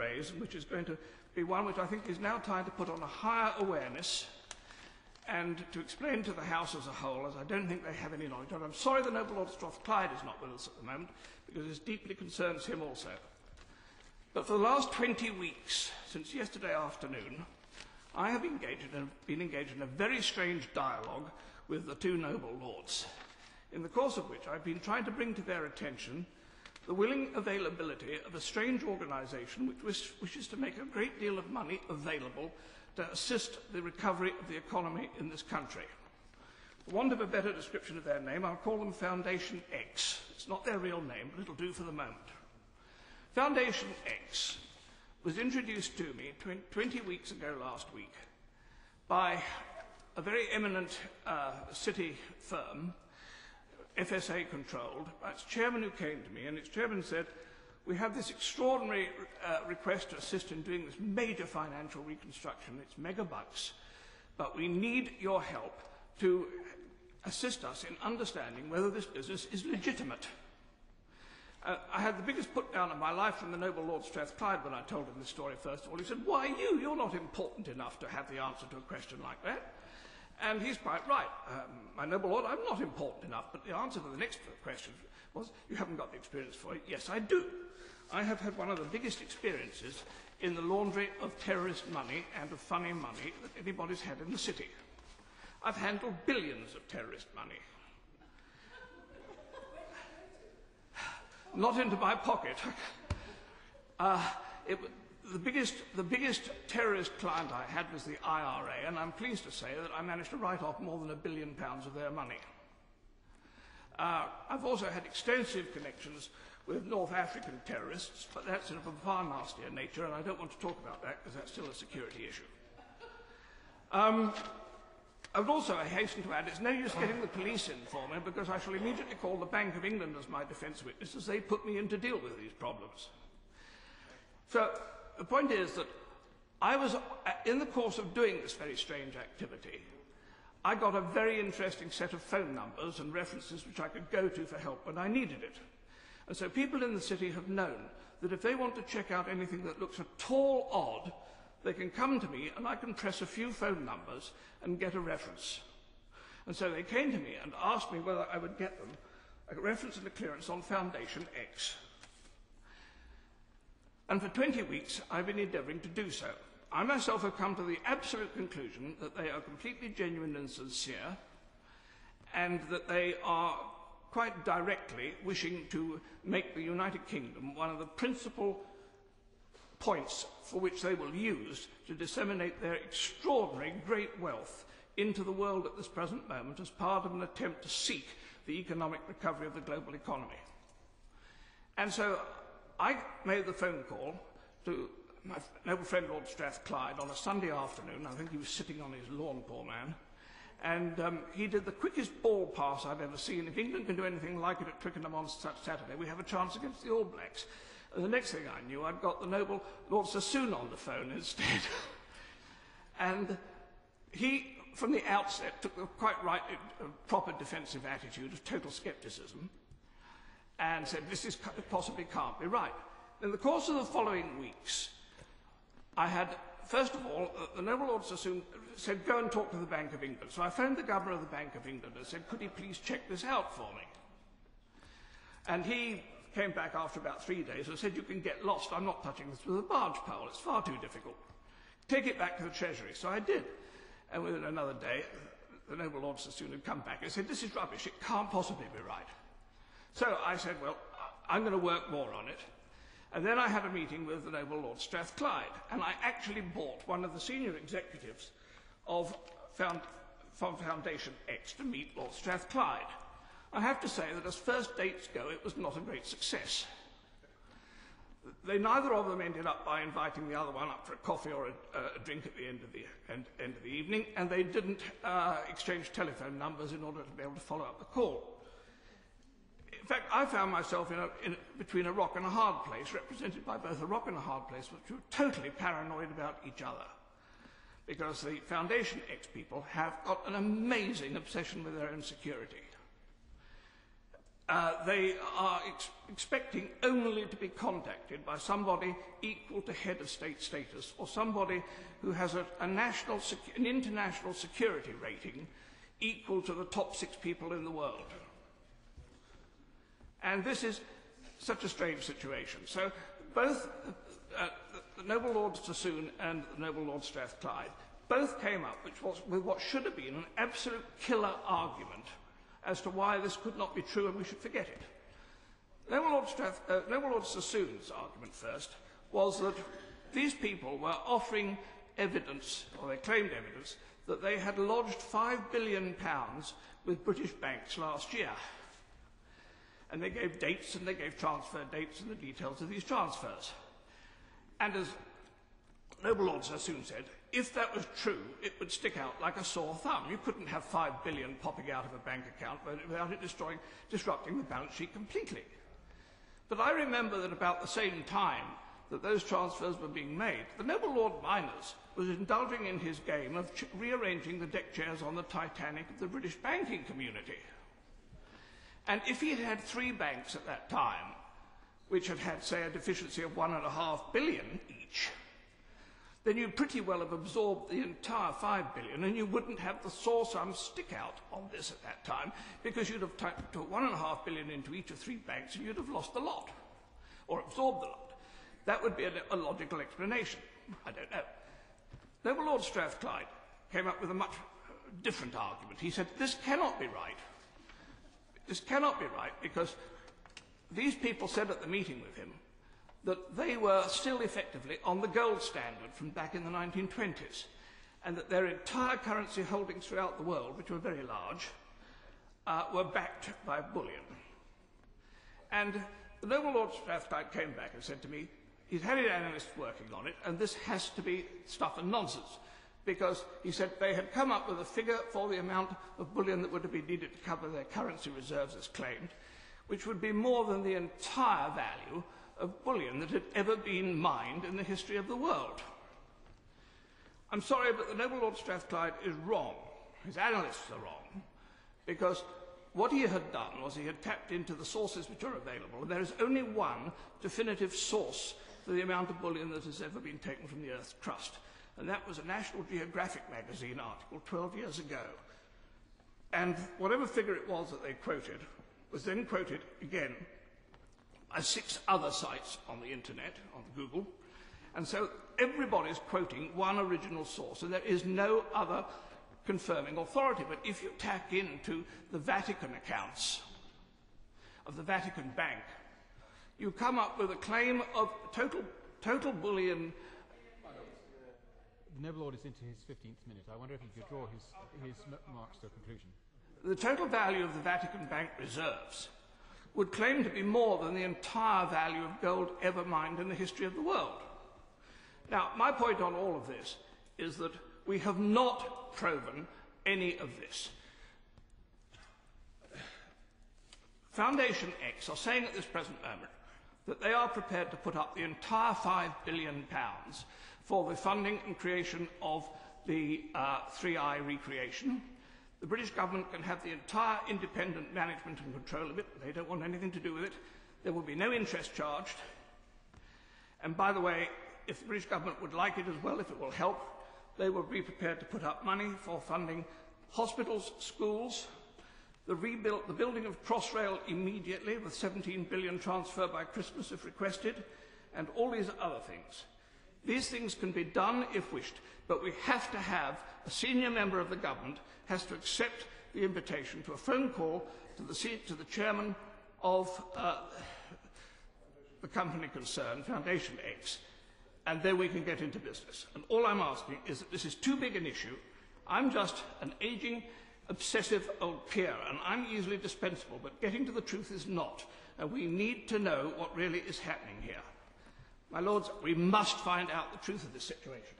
raise, and which is going to be one which I think is now time to put on a higher awareness and to explain to the House as a whole, as I don't think they have any knowledge of. I'm sorry the Noble Lord Strathclyde is not with us at the moment, because this deeply concerns him also. But for the last 20 weeks, since yesterday afternoon, I have been engaged in a very strange dialogue with the two noble lords, in the course of which I've been trying to bring to their attention the willing availability of a strange organisation which wishes to make a great deal of money available to assist the recovery of the economy in this country. For want of a better description of their name, I'll call them Foundation X. It's not their real name, but it'll do for the moment. Foundation X was introduced to me 20 weeks ago last week by a very eminent city firm, FSA controlled, by its chairman who came to me, and its chairman said, we have this extraordinary request to assist in doing this major financial reconstruction. It's mega bucks, but we need your help to assist us in understanding whether this business is legitimate. I had the biggest put down of my life from the noble Lord Strathclyde when I told him this story first of all. He said, why you? You're not important enough to have the answer to a question like that. And he's quite right. My noble lord, I'm not important enough, but the answer to the next question was, you haven't got the experience for it. Yes, I do. I have had one of the biggest experiences in the laundry of terrorist money and of funny money that anybody's had in the city. I've handled billions of terrorist money. Not into my pocket. The biggest terrorist client I had was the IRA, and I'm pleased to say that I managed to write off more than £1 billion of their money. I've also had extensive connections with North African terrorists, but that's of a far nastier nature, and I don't want to talk about that because that's still a security issue. I would also hasten to add, it's no use getting the police in for me because I shall immediately call the Bank of England as my defence witness as they put me in to deal with these problems. So the point is that I was, in the course of doing this very strange activity, I got a very interesting set of phone numbers and references which I could go to for help when I needed it. And so people in the city have known that if they want to check out anything that looks at all odd, they can come to me and I can press a few phone numbers and get a reference. And so they came to me and asked me whether I would get them a reference and a clearance on Foundation X. And for 20 weeks I've been endeavouring to do so. I myself have come to the absolute conclusion that they are completely genuine and sincere, and that they are quite directly wishing to make the United Kingdom one of the principal points for which they will use to disseminate their extraordinary great wealth into the world at this present moment as part of an attempt to seek the economic recovery of the global economy. And so I made the phone call to my noble friend Lord Strathclyde on a Sunday afternoon. I think he was sitting on his lawn, poor man. And he did the quickest ball pass I've ever seen. If England can do anything like it at Twickenham on Saturday, we have a chance against the All Blacks. And the next thing I knew, I'd got the noble Lord Sassoon on the phone instead. And he, from the outset, took the quite right, proper defensive attitude of total scepticism and said, this possibly can't be right. In the course of the following weeks, I had, first of all, the noble Lord Sassoon said, go and talk to the Bank of England. So I phoned the governor of the Bank of England and said, could he please check this out for me? And he came back after about 3 days and said, you can get lost. I'm not touching this with a barge pole. It's far too difficult. Take it back to the Treasury. So I did. And within another day, the noble Lord Sassoon had come back and said, this is rubbish. It can't possibly be right. So I said, well, I'm going to work more on it. And then I had a meeting with the noble Lord Strathclyde, and I actually bought one of the senior executives of Foundation X to meet Lord Strathclyde. I have to say that as first dates go, it was not a great success. Neither of them ended up by inviting the other one up for a coffee or a drink at the end of the evening, and they didn't exchange telephone numbers in order to be able to follow up the call. In fact, I found myself between a rock and a hard place, represented by both a rock and a hard place, which were totally paranoid about each other. Because the Foundation X people have got an amazing obsession with their own security. they are expecting only to be contacted by somebody equal to head of state status or somebody who has an international security rating equal to the top 6 people in the world. And this is such a strange situation. So both the noble Lord Sassoon and the noble Lord Strathclyde both came up with what should have been an absolute killer argument as to why this could not be true and we should forget it. Noble Lord Sassoon's argument first was that these people were offering evidence, or they claimed evidence, that they had lodged £5 billion with British banks last year. And they gave dates and they gave transfer dates and the details of these transfers. And as Noble Lord Sassoon said, if that was true, it would stick out like a sore thumb. You couldn't have £5 billion popping out of a bank account without it disrupting the balance sheet completely. But I remember that about the same time that those transfers were being made, the noble Lord Miners was indulging in his game of rearranging the deck chairs on the Titanic of the British banking community. And if he had had 3 banks at that time, which had had, say, a deficiency of £1.5 billion each, then you'd pretty well have absorbed the entire £5 billion and you wouldn't have the sore thumb stick out on this at that time because you'd have put £1.5 billion into each of 3 banks and you'd have lost the lot or absorbed the lot. That would be a logical explanation. I don't know. Noble Lord Strathclyde came up with a much different argument. He said, this cannot be right. This cannot be right because these people said at the meeting with him that they were still effectively on the gold standard from back in the 1920s, and that their entire currency holdings throughout the world, which were very large, were backed by bullion. And the noble Lord Strathclyde came back and said to me, he's had his analysts working on it, and this has to be stuff and nonsense, because he said they had come up with a figure for the amount of bullion that would have been needed to cover their currency reserves as claimed, which would be more than the entire value of bullion that had ever been mined in the history of the world. I'm sorry, but the noble Lord Strathclyde is wrong. His analysts are wrong, because what he had done was he had tapped into the sources which are available, and there is only one definitive source for the amount of bullion that has ever been taken from the Earth's crust, and that was a National Geographic magazine article 12 years ago. And whatever figure it was that they quoted was then quoted again by 6 other sites on the internet, on Google, and so everybody's quoting one original source, and there is no other confirming authority. But if you tack into the Vatican accounts of the Vatican Bank, you come up with a claim of total bullion. The noble Lord is into his 15th minute. I wonder if he could draw his remarks to a conclusion. The total value of the Vatican Bank reserves would claim to be more than the entire value of gold ever mined in the history of the world. Now, my point on all of this is that we have not proven any of this. Foundation X are saying at this present moment that they are prepared to put up the entire £5 billion for the funding and creation of the 3i recreation. The British government can have the entire independent management and control of it. They don't want anything to do with it. There will be no interest charged. And by the way, if the British government would like it as well, if it will help, they will be prepared to put up money for funding hospitals, schools, the building of Crossrail immediately with 17 billion transfer by Christmas if requested, and all these other things. These things can be done if wished, but we have to have a senior member of the government has to accept the invitation to a phone call to the chairman of the company concerned, Foundation X, and then we can get into business. And all I'm asking is that this is too big an issue. I'm just an aging, obsessive old peer, and I'm easily dispensable, but getting to the truth is not, and we need to know what really is happening here. My lords, we must find out the truth of this situation.